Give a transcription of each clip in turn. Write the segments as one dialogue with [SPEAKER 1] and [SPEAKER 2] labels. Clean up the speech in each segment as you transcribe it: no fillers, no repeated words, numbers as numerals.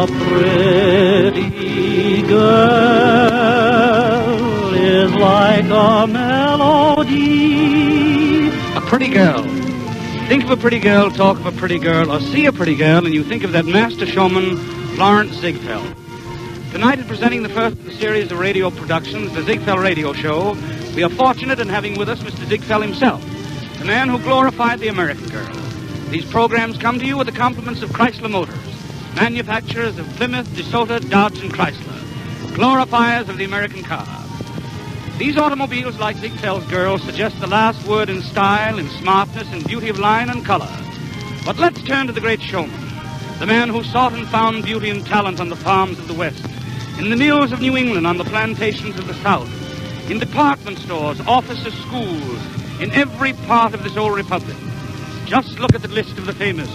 [SPEAKER 1] A pretty girl is like a melody.
[SPEAKER 2] A pretty girl. Think of a pretty girl, talk of a pretty girl, or see a pretty girl, and you think of that master showman, Florenz Ziegfeld. Tonight, in presenting the first of the series of radio productions, the Ziegfeld Radio Show, we are fortunate in having with us Mr. Ziegfeld himself, the man who glorified the American girl. These programs come to you with the compliments of Chrysler Motors, manufacturers of Plymouth, DeSoto, Dodge, and Chrysler, glorifiers of the American car. These automobiles, like Ziegfeld's girl, suggest the last word in style, in smartness, in beauty of line and color. But let's turn to the great showman, the man who sought and found beauty and talent on the farms of the West, in the mills of New England, on the plantations of the South, in department stores, offices, schools, in every part of this old republic. Just look at the list of the famous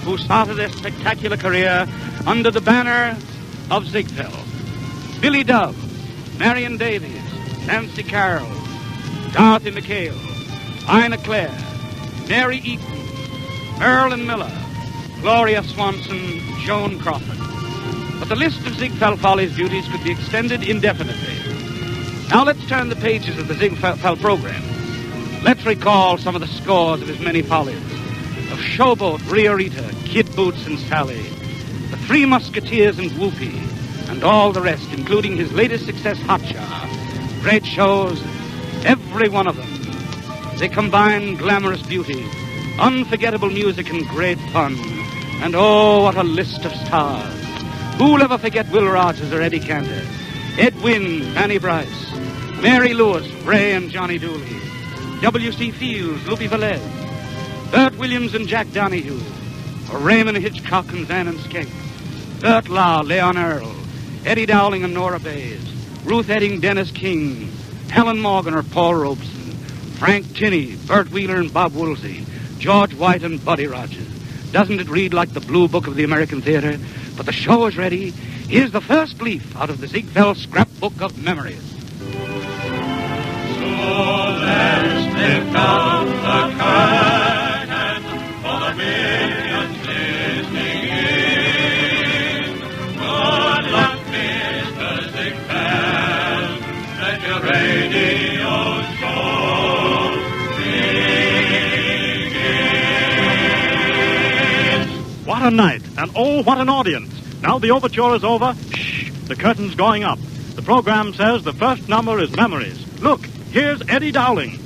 [SPEAKER 2] who started their spectacular career under the banner of Ziegfeld. Billy Dove, Marion Davies, Nancy Carroll, Dorothy McHale, Ina Clare, Mary Eaton, Merlin Miller, Gloria Swanson, Joan Crawford. But the list of Ziegfeld Follies beauties could be extended indefinitely. Now let's turn the pages of the Ziegfeld program. Let's recall some of the scores of his many follies. Of Showboat, Riorita, Kid Boots and Sally, The Three Musketeers and Whoopee, and all the rest, including his latest success, Hotshot. Great shows, every one of them. They combine glamorous beauty, unforgettable music, and great fun. And oh, what a list of stars. Who'll ever forget Will Rogers or Eddie Cantor? Ed Wynn, Fanny Bryce, Mary Lewis, Ray and Johnny Dooley, W.C. Fields, Louis Velez, Burt Williams and Jack Donahue, or Raymond Hitchcock and Van and Skank, Burt Law, Leon Earl, Eddie Dowling and Nora Bayes, Ruth Edding, Dennis King, Helen Morgan or Paul Robeson, Frank Tinney, Burt Wheeler and Bob Woolsey, George White and Buddy Rogers. Doesn't it read like the blue book of the American theater? But the show is ready. Here's the first leaf out of the Ziegfeld scrapbook of memories.
[SPEAKER 3] So let's lift up the curtain for the millions listening in. Good luck, Mr. Ziegfeld. Let your radio show begin.
[SPEAKER 4] What a night, and oh, what an audience. Now the overture is over. Shh, the curtain's going up. The program says the first number is Memories. Look, here's Eddie Dowling.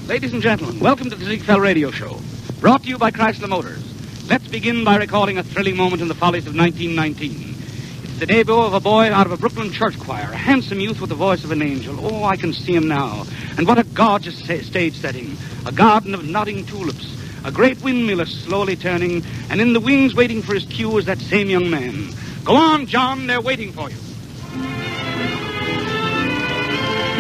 [SPEAKER 2] Ladies and gentlemen, welcome to the Ziegfeld Radio Show, brought to you by Chrysler Motors. Let's begin by recalling a thrilling moment in the Follies of 1919. It's the debut of a boy out of a Brooklyn church choir, a handsome youth with the voice of an angel. Oh, I can see him now. And what a gorgeous stage setting. A garden of nodding tulips. A great windmill is slowly turning, and in the wings waiting for his cue is that same young man. Go on, John, they're waiting for you.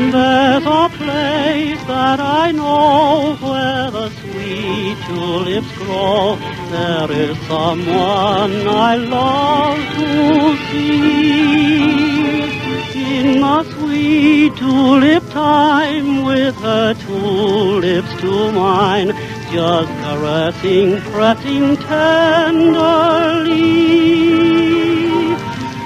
[SPEAKER 1] There's a place that I know where the sweet tulips grow. There is someone I love to see. In the sweet tulip time with her tulips to mine, just caressing, pressing tenderly.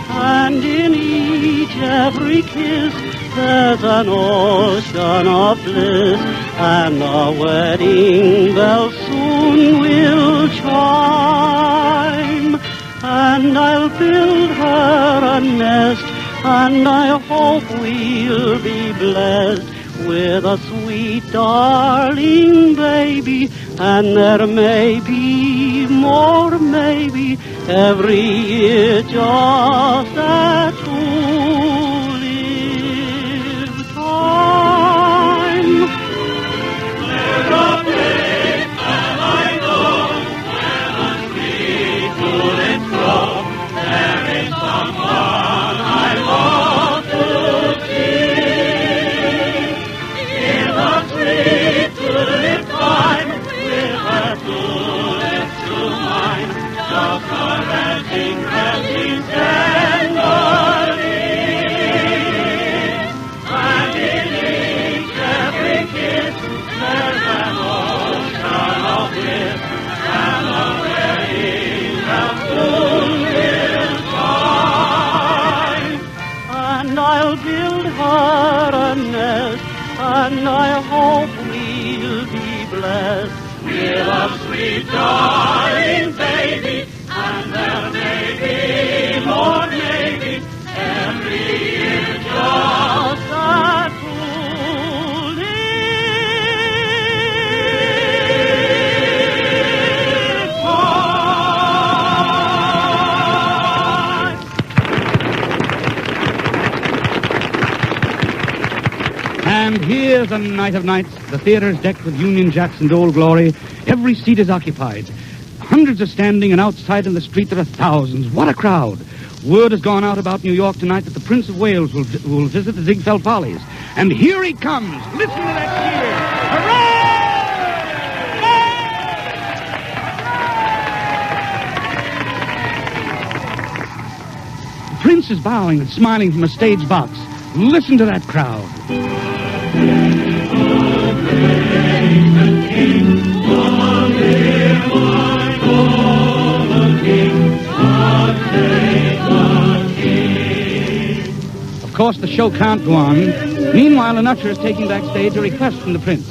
[SPEAKER 1] And in each every kiss there's an ocean of bliss, and the wedding bell soon will chime. And I'll build her a nest, and I hope we'll be blessed with a sweet darling baby. And there may be more, maybe, every year just that tulip time.
[SPEAKER 3] There's a place that I know where the sweet tulips grow. There is someone I love to see. In the sweet tulip time, with her tulips to mine, just caressing, pressing tenderly. And in each every kiss, there's an ocean of bliss, and the wedding bell soon will chime.
[SPEAKER 1] a nest, and I hope we'll be blessed
[SPEAKER 3] with a sweet darling baby, and there may be, Lord, maybe, every year just
[SPEAKER 1] that to live
[SPEAKER 2] And here's a night of nights. The theater's decked with Union Jacks and Old Glory. Every seat is occupied. Hundreds are standing, and outside in the street there are thousands. What a crowd. Word has gone out about New York tonight that the Prince of Wales will visit the Ziegfeld Follies. And here he comes. Listen to that cheer. Hooray! The Prince is bowing and smiling from a stage box. Listen to that crowd. Of course, the show can't go on. Meanwhile, an usher is taking backstage a request from the Prince.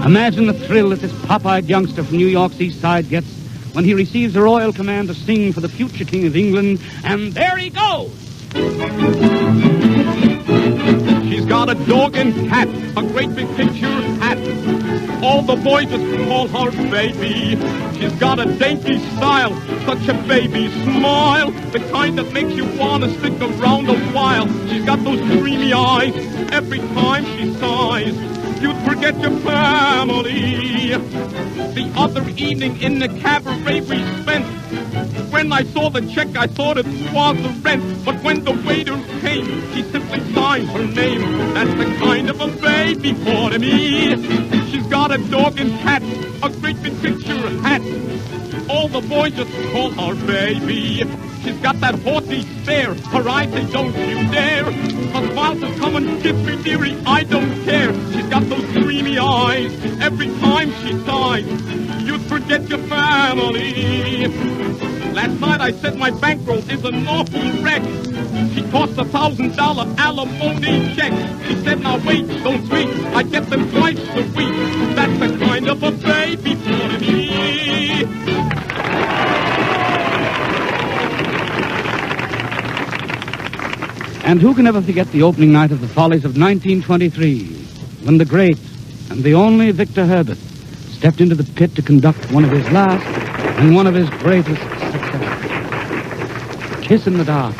[SPEAKER 2] Imagine the thrill that this pop-eyed youngster from New York's East Side gets when he receives a royal command to sing for the future King of England, and there he goes!
[SPEAKER 5] She's got a dog and cat, a great big picture hat. All the boys just call her baby. She's got a dainty style, such a baby smile, the kind that makes you want to stick around a while. She's got those dreamy eyes, every time she sighs, you'd forget your family. The other evening in the cabaret we spent, when I saw the check, I thought it was the rent. But when the waiter came, she simply signed her name. That's the kind of a baby for me. She's got a dog and cat, a great big picture hat. All the boys just call her baby. She's got that haughty stare, her eyes say don't you dare. Her smile says come and kiss me dearie, I don't care. She's got those dreamy eyes, every time she sighs, you'd forget your family. Last night I said my bankroll is an awful wreck. She tossed $1,000 alimony check. She said, now wait, don't tweet, I get them twice a week. That's the kind of a baby for me.
[SPEAKER 2] And who can ever forget the opening night of the Follies of 1923, when the great and the only Victor Herbert stepped into the pit to conduct one of his last and one of his greatest successes, Kiss in the Dark.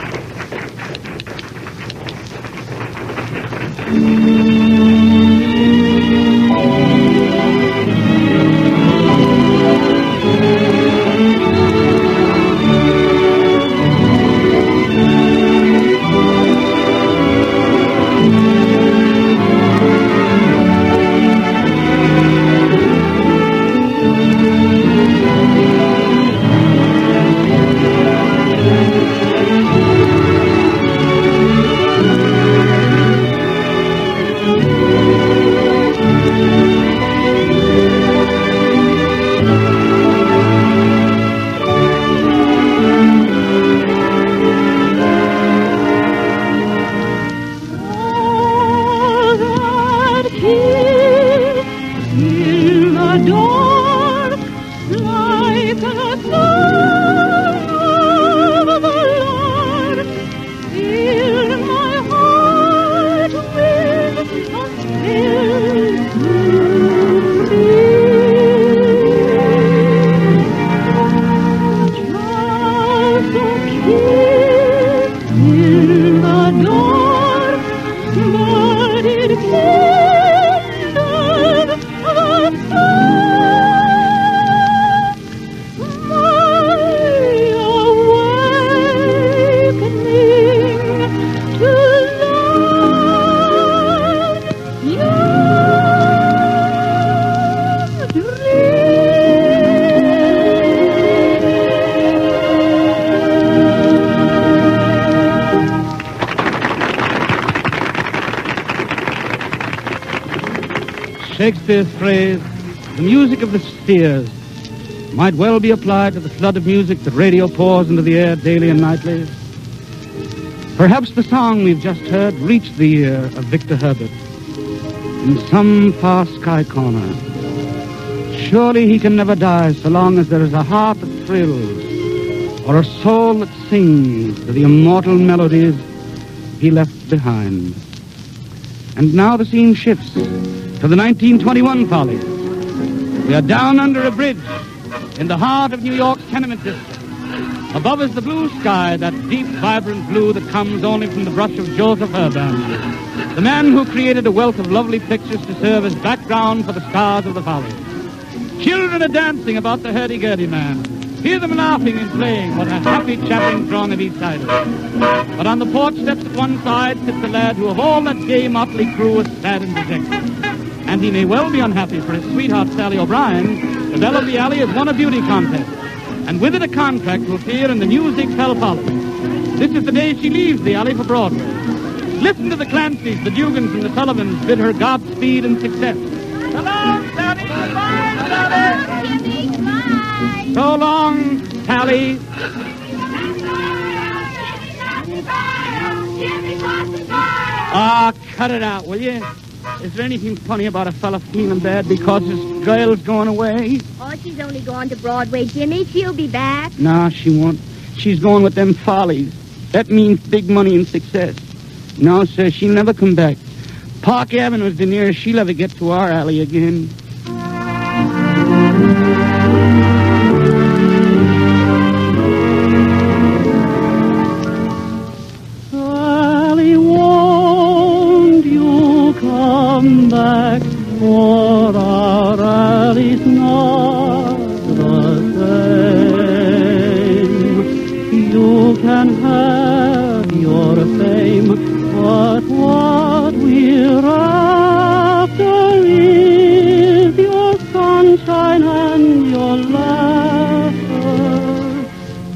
[SPEAKER 2] Shakespeare's phrase, the music of the spheres, might well be applied to the flood of music that radio pours into the air daily and nightly. Perhaps the song we've just heard reached the ear of Victor Herbert in some far sky corner. Surely he can never die so long as there is a heart that thrills or a soul that sings to the immortal melodies he left behind. And now the scene shifts to the 1921 Follies. We are down under a bridge in the heart of New York's tenement district. Above us the blue sky, that deep, vibrant blue that comes only from the brush of Joseph Urban, the man who created a wealth of lovely pictures to serve as background for the stars of the Follies. Children are dancing about the hurdy-gurdy man. Hear them laughing and playing, what a happy, chattering throng of each side of it. But on the porch steps at one side sits a lad who of all that gay motley crew is sad and dejected. And he may well be unhappy, for his sweetheart, Sally O'Brien, the belle of the alley, has won a beauty contest. And with it a contract to appear in the new Ziegfeld Follies. This is the day she leaves the alley for Broadway. Listen to the Clancys, the Dugans, and the Sullivans bid her Godspeed and success. So long, Sally. Goodbye, Sally. Goodbye. So long, Sally. Ah, cut it out, will you? Is there anything funny about a fella feeling bad because his girl's going away?
[SPEAKER 6] Oh, she's only gone to Broadway, Jimmy. She'll be back.
[SPEAKER 2] No, she won't. She's going with them Follies. That means big money and success. No, sir, she'll never come back. Park Avenue is the nearest she'll ever get to our alley again.
[SPEAKER 1] Sally, won't you come back, for our alley's not the same. You can have your fame, but what we're after is your sunshine and your laughter.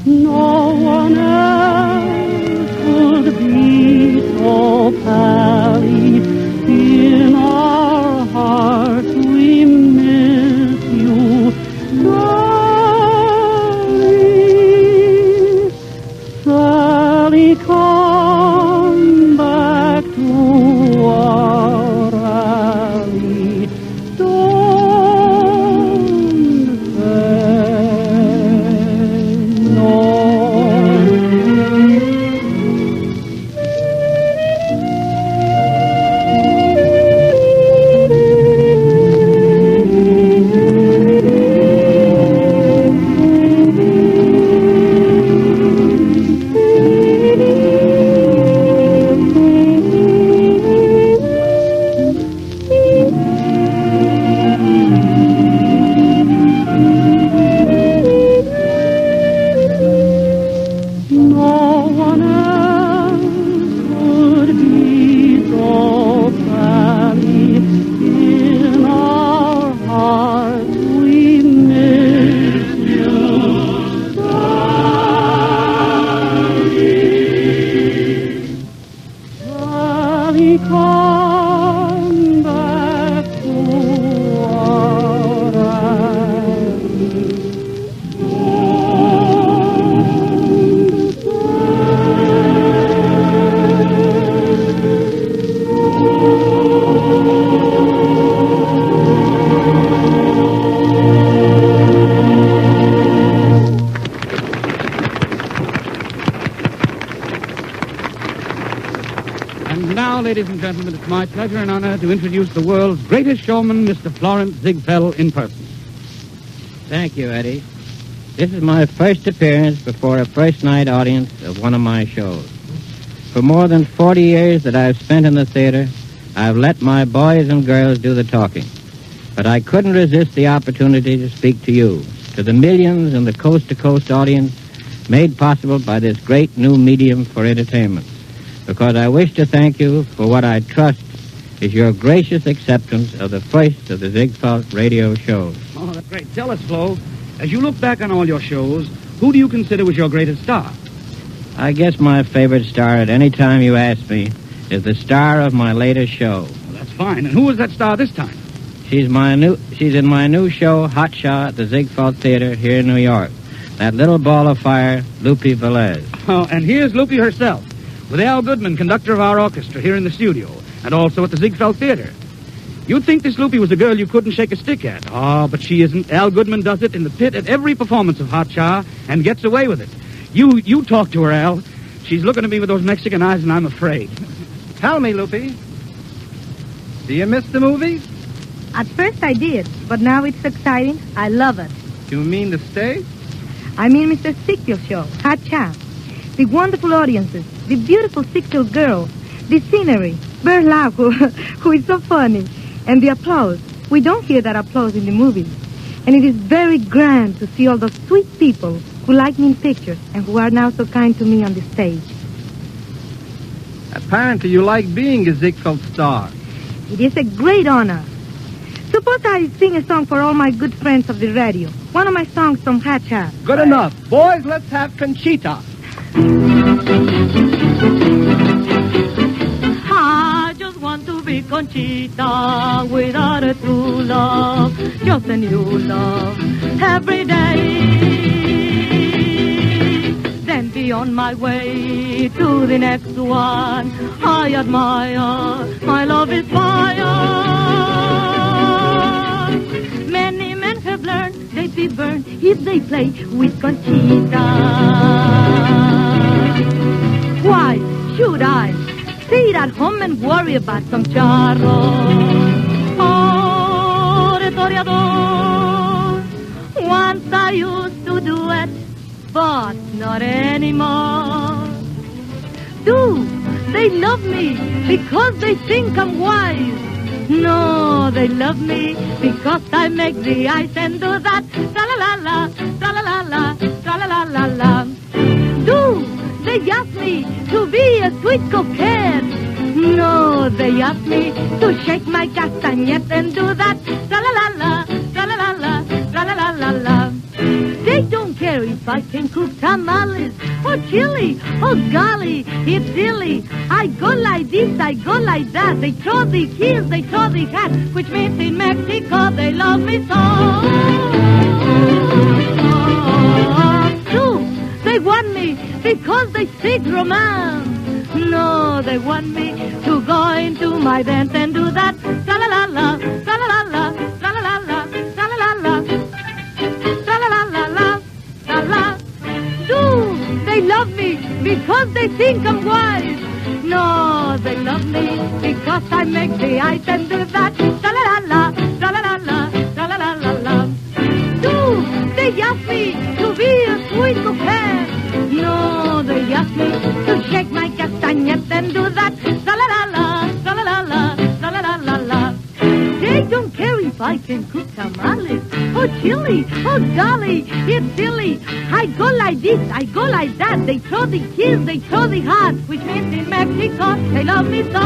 [SPEAKER 1] No one else could be so pally. In our hearts we miss you, Sally. Sally, come back to our alley. Don't say no. Come back to our
[SPEAKER 2] And now, ladies and gentlemen, it's my pleasure and honor to introduce the world's greatest showman, Mr. Florenz Ziegfeld, in person.
[SPEAKER 7] Thank you, Eddie. This is my first appearance before a first-night audience of one of my shows. For more than 40 years that I've spent in the theater, I've let my boys and girls do the talking. But I couldn't resist the opportunity to speak to you, to the millions in the coast-to-coast audience made possible by this great new medium for entertainment, because I wish to thank you for what I trust is your gracious acceptance of the first of the Ziegfeld radio shows.
[SPEAKER 2] Oh, that's great. Tell us, Flo, as you look back on all your shows, who do you consider was your greatest star?
[SPEAKER 7] I guess my favorite star at any time you ask me is the star of my latest show.
[SPEAKER 2] Well, that's fine. And who was that star this time?
[SPEAKER 7] She's in my new show, Hot Shot, at the Ziegfeld Theater here in New York. That little ball of fire, Lupe Velez.
[SPEAKER 2] Oh, and here's Lupe herself, with Al Goodman, conductor of our orchestra, here in the studio, and also at the Ziegfeld Theater. You'd think this Loopy was a girl you couldn't shake a stick at. Oh, but she isn't. Al Goodman does it in the pit at every performance of Hot Cha and gets away with it. You talk to her, Al. She's looking at me with those Mexican eyes, and I'm afraid.
[SPEAKER 8] Tell me, Loopy, do you miss the movies?
[SPEAKER 9] At first I did, but now it's exciting. I love it.
[SPEAKER 8] You mean the stage?
[SPEAKER 9] I mean Mr. Ziegfeld show, Hot Cha. The wonderful audiences, the beautiful Ziegfeld girls, the scenery, Bert Lau, who is so funny, and the applause. We don't hear that applause in the movies. And it is very grand to see all those sweet people who like me in pictures and who are now so kind to me on the stage.
[SPEAKER 8] Apparently you like being a Ziegfeld star.
[SPEAKER 9] It is a great honor. Suppose I sing a song for all my good friends of the radio. One of my songs from Hot Cha.
[SPEAKER 8] Good enough. Boys, let's have Conchita.
[SPEAKER 1] I just want to be Conchita without a true love, just a new love every day. Then be on my way to the next one. I admire, my love is fire. Many men have learned they'd be burned if they play with Conchita. Why should I sit at home and worry about some charro? Oh, retoriador. Once I used to do it, but not anymore. Do they love me because they think I'm wise? No, they love me because I make the ice and do that. Tra-la-la-la, tra-la-la-la, tra-la-la-la-la. Do they ask me to be a sweet coquette? No, they ask me to shake my castañet and do that. Tra-la-la-la, tra-la-la-la, tra-la-la-la-la. They don't care if I can cook tamales or chili. Oh, golly, it's silly. I go like this, I go like that. They throw the heels, they throw the hat, which means in Mexico they love me so. Do they want me because they seek romance? No, they want me to go into my dance and do that. Tra-la-la-la, tra-la-la-la, tra-la-la-la, tra-la-la-la. Tra-la-la-la-la, tra-la. Do they love me because they think I'm wise? No, they love me because I make the ice and do that. Tra-la-la-la, tra-la-la-la, tra-la-la-la-la. Do they ask me to be a sweet coquette? No, they ask me to shake my castañet and do that. Tra-la-la-la, tra-la-la-la, tra-la-la-la-la. They don't care if I can cook tamales or chili. Oh, golly, it's silly. I go like this, I go like that. They throw the heels, they throw the hat, which means in Mexico they love me so.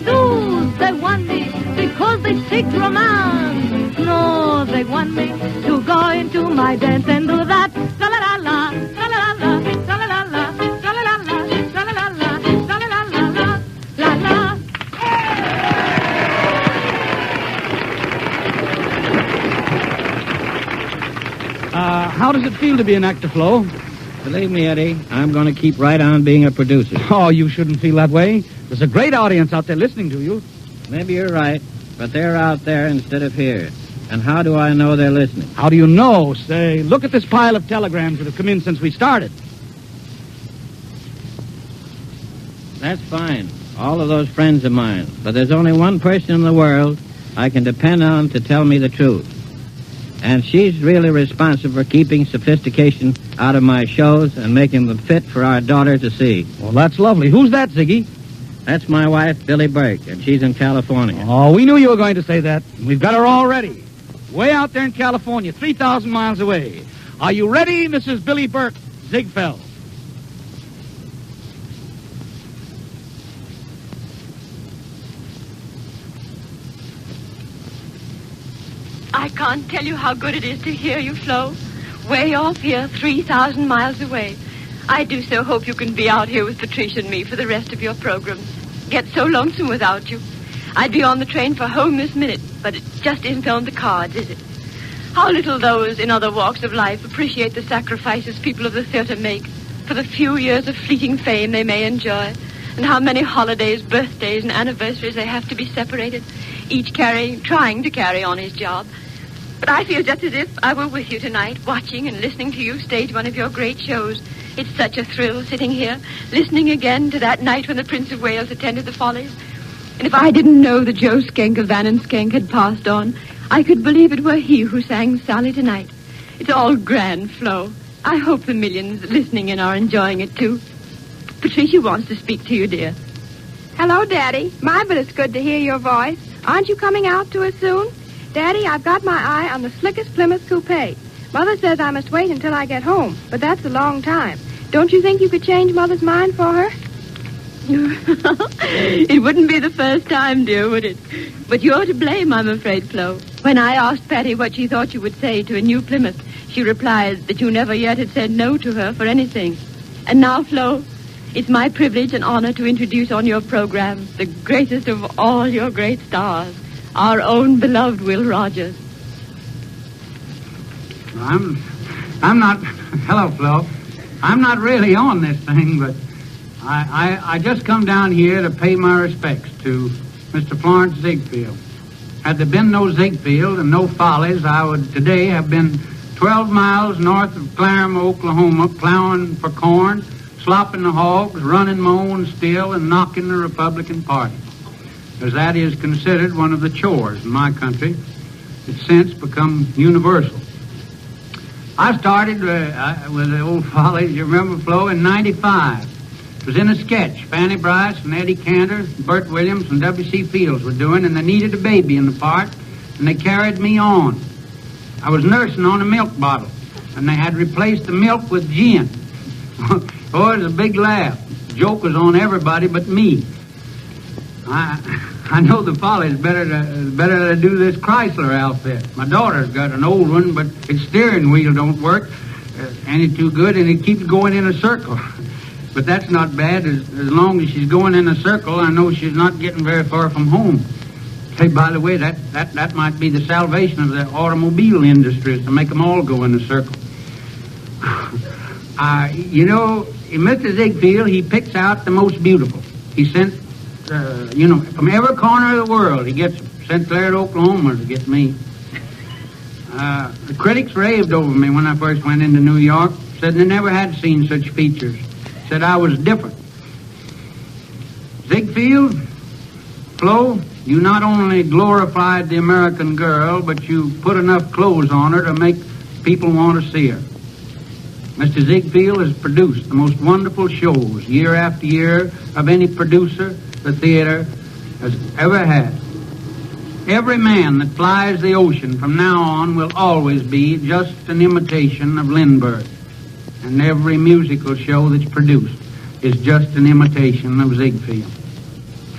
[SPEAKER 1] Do they want me because they seek romance? No, they want me to go into my dance and do that. Tra-la-la-la, tra-la-la-la, tra-la-la-la, tra-la-la-la, tra-la-la-la, tra-la-la-la, la-la.
[SPEAKER 2] How does it feel to be an actor, Flo?
[SPEAKER 7] Believe me, Eddie, I'm going to keep right on being a producer.
[SPEAKER 2] Oh, you shouldn't feel that way. There's a great audience out there listening to you.
[SPEAKER 7] Maybe you're right, but they're out there instead of here. And how do I know they're listening?
[SPEAKER 2] How do you know? Say, look at this pile of telegrams that have come in since we started.
[SPEAKER 7] That's fine. All of those friends of mine. But there's only one person in the world I can depend on to tell me the truth. And she's really responsible for keeping sophistication out of my shows and making them fit for our daughter to see.
[SPEAKER 2] Well, that's lovely. Who's that, Ziggy?
[SPEAKER 7] That's my wife, Billy Burke, and she's in California.
[SPEAKER 2] Oh, we knew you were going to say that. We've got her all ready. Way out there in California, 3,000 miles away. Are you ready, Mrs. Billy Burke Ziegfeld?
[SPEAKER 10] I can't tell you how good it is to hear you, Flo. Way off here, 3,000 miles away. I do so hope you can be out here with Patricia and me for the rest of your programs. Get so lonesome without you. I'd be on the train for home this minute, but it just isn't on the cards, is it? How little those in other walks of life appreciate the sacrifices people of the theater make for the few years of fleeting fame they may enjoy. and how many holidays, birthdays, and anniversaries they have to be separated, each trying to carry on his job. But I feel just as if I were with you tonight, watching and listening to you stage one of your great shows. It's such a thrill sitting here, listening again to that night when the Prince of Wales attended the Follies. And if I didn't know that Joe Skenk of Van and Skenk had passed on, I could believe it were he who sang Sally tonight. It's all grand, Flo. I hope the millions listening in are enjoying it, too. Patricia wants to speak to you, dear.
[SPEAKER 11] Hello, Daddy. My, but it's good to hear your voice. Aren't you coming out to us soon? Daddy, I've got my eye on the slickest Plymouth coupe. Mother says I must wait until I get home, but that's a long time. Don't you think you could change Mother's mind for her?
[SPEAKER 10] It wouldn't be the first time, dear, would it? But you're to blame, I'm afraid, Flo. When I asked Patty what she thought you would say to a new Plymouth, she replied that you never yet had said no to her for anything. And now, Flo, it's my privilege and honor to introduce on your program the greatest of all your great stars, our own beloved Will Rogers.
[SPEAKER 12] I'm not... Hello, Flo. I'm not really on this thing, but I just come down here to pay my respects to Mr. Florenz Ziegfeld. Had there been no Ziegfeld and no Follies, I would today have been 12 miles north of Claremore, Oklahoma, plowing for corn, slopping the hogs, running my own still, and knocking the Republican Party, as that is considered one of the chores in my country. It's since become universal. I started with the old Follies, you remember, Flo, in 95. It was in a sketch. Fanny Bryce and Eddie Cantor, Bert Williams, and W.C. Fields were doing, and they needed a baby in the part, and they carried me on. I was nursing on a milk bottle, and they had replaced the milk with gin. Oh, it was a big laugh. The joke was on everybody but me. I know the Follies better to do this Chrysler outfit. My daughter's got an old one, but its steering wheel don't work any too good, and it keeps going in a circle. But that's not bad. As long as she's going in a circle, I know she's not getting very far from home. Hey, by the way, that might be the salvation of the automobile industry, is to make them all go in a circle. You know, Mr. Ziegfeld, he picks out the most beautiful. He sent, from every corner of the world, he gets sent there to Oklahoma to get me. The critics raved over me when I first went into New York, said they never had seen such features. Said I was different. Ziegfeld, Flo, you not only glorified the American girl, but you put enough clothes on her to make people want to see her. Mr. Ziegfeld has produced the most wonderful shows year after year of any producer the theater has ever had. Every man that flies the ocean from now on will always be just an imitation of Lindbergh. And every musical show that's produced is just an imitation of Ziegfeld.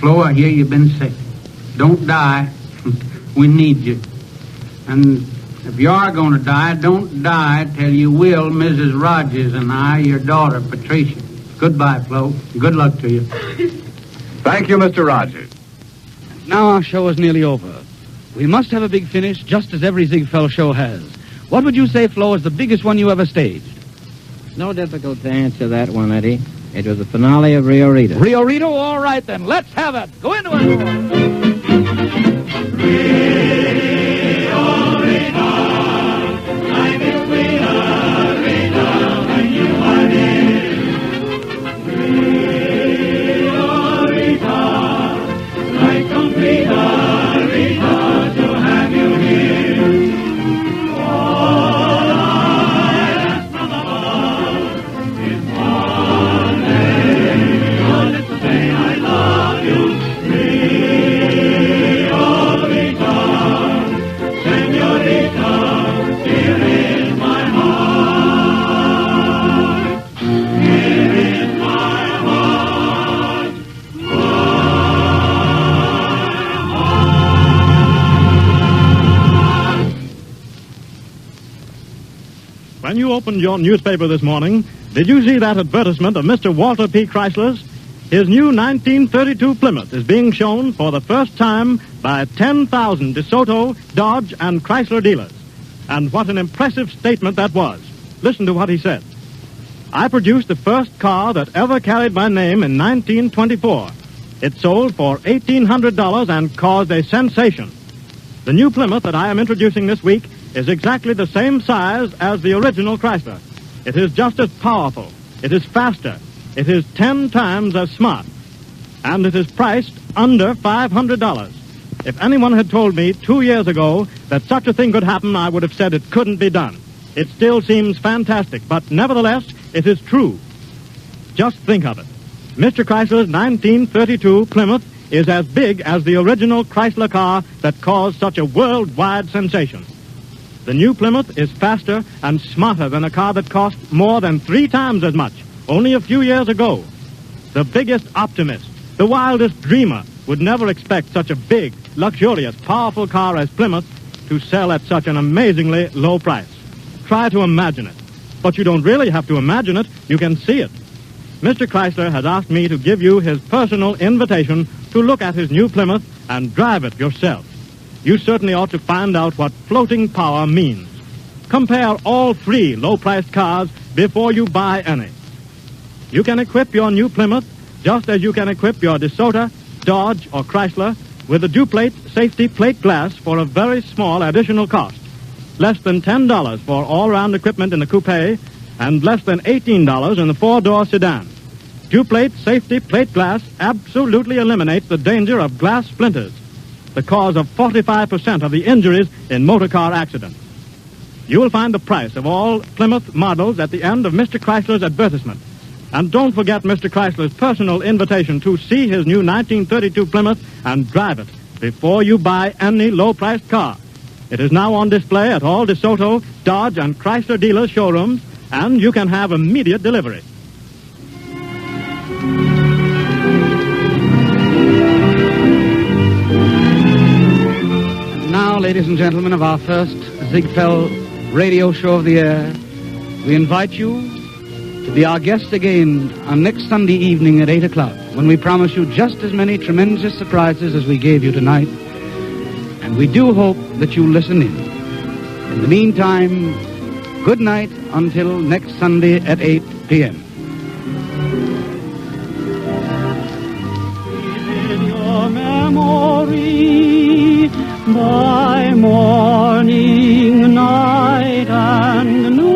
[SPEAKER 12] Flo, I hear you've been sick. Don't die. We need you. And if you are going to die, don't die till you will Mrs. Rogers and I, your daughter, Patricia. Goodbye, Flo. Good luck to you.
[SPEAKER 2] Thank you, Mr. Rogers. Now our show is nearly over. We must have a big finish, just as every Ziegfeld show has. What would you say, Flo, is the biggest one you ever staged?
[SPEAKER 7] No difficult to answer that one, Eddie. It was the finale of Rio Rito.
[SPEAKER 2] Rio Rito? All right, then. Let's have it. Go into it.
[SPEAKER 4] When you opened your newspaper this morning, did you see that advertisement of Mr. Walter P. Chrysler's? His new 1932 Plymouth is being shown for the first time by 10,000 DeSoto, Dodge, and Chrysler dealers. And what an impressive statement that was. Listen to what he said. I produced the first car that ever carried my name in 1924. It sold for $1,800 and caused a sensation. The new Plymouth that I am introducing this week is exactly the same size as the original Chrysler. It is just as powerful. It is faster. It is 10 times as smart. And it is priced under $500. If anyone had told me 2 years ago that such a thing could happen, I would have said it couldn't be done. It still seems fantastic, but nevertheless, it is true. Just think of it. Mr. Chrysler's 1932 Plymouth is as big as the original Chrysler car that caused such a worldwide sensation. The new Plymouth is faster and smarter than a car that cost more than 3 times as much only a few years ago. The biggest optimist, the wildest dreamer, would never expect such a big, luxurious, powerful car as Plymouth to sell at such an amazingly low price. Try to imagine it. But you don't really have to imagine it. You can see it. Mr. Chrysler has asked me to give you his personal invitation to look at his new Plymouth and drive it yourself. You certainly ought to find out what floating power means. Compare all 3 low-priced cars before you buy any. You can equip your new Plymouth just as you can equip your DeSoto, Dodge, or Chrysler with a Duplate safety plate glass for a very small additional cost. Less than $10 for all-round equipment in the coupe and less than $18 in the 4-door sedan. Duplate safety plate glass absolutely eliminates the danger of glass splinters, the cause of 45% of the injuries in motor car accidents. You will find the price of all Plymouth models at the end of Mr. Chrysler's advertisement. And don't forget Mr. Chrysler's personal invitation to see his new 1932 Plymouth and drive it before you buy any low-priced car. It is now on display at all DeSoto, Dodge, and Chrysler dealers' showrooms, and you can have immediate delivery.
[SPEAKER 2] Now, ladies and gentlemen, of our first Ziegfeld radio show of the year, we invite you to be our guest again on next Sunday evening at 8 o'clock, when we promise you just as many tremendous surprises as we gave you tonight. And we do hope that you listen in. In the meantime, good night until next Sunday at 8 p.m.
[SPEAKER 1] In your memory, by morning, night, and noon,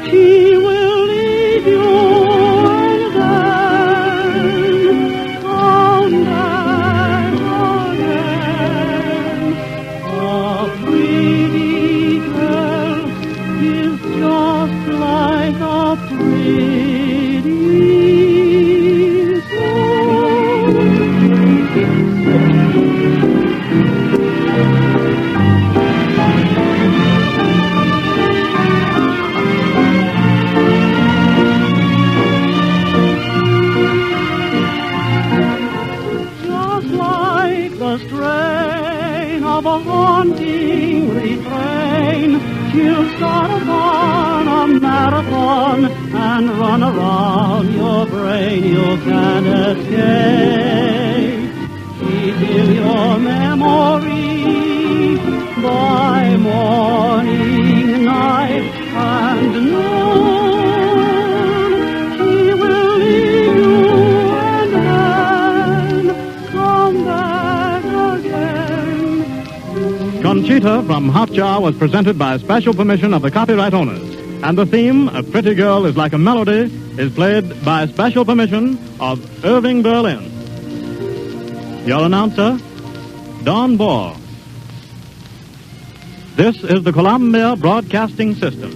[SPEAKER 1] she will leave you, and then come back again. A pretty girl is just like a pretty of a haunting refrain. She'll start upon a marathon and run around your brain. You can't escape. She's in your memory by morning, night, and noon. She will leave you and then come back again.
[SPEAKER 4] Conchita from Hotjar was presented by special permission of the copyright owners. And the theme, A Pretty Girl is Like a Melody, is played by special permission of Irving Berlin. Your announcer, Don Ball. This is the Columbia Broadcasting System.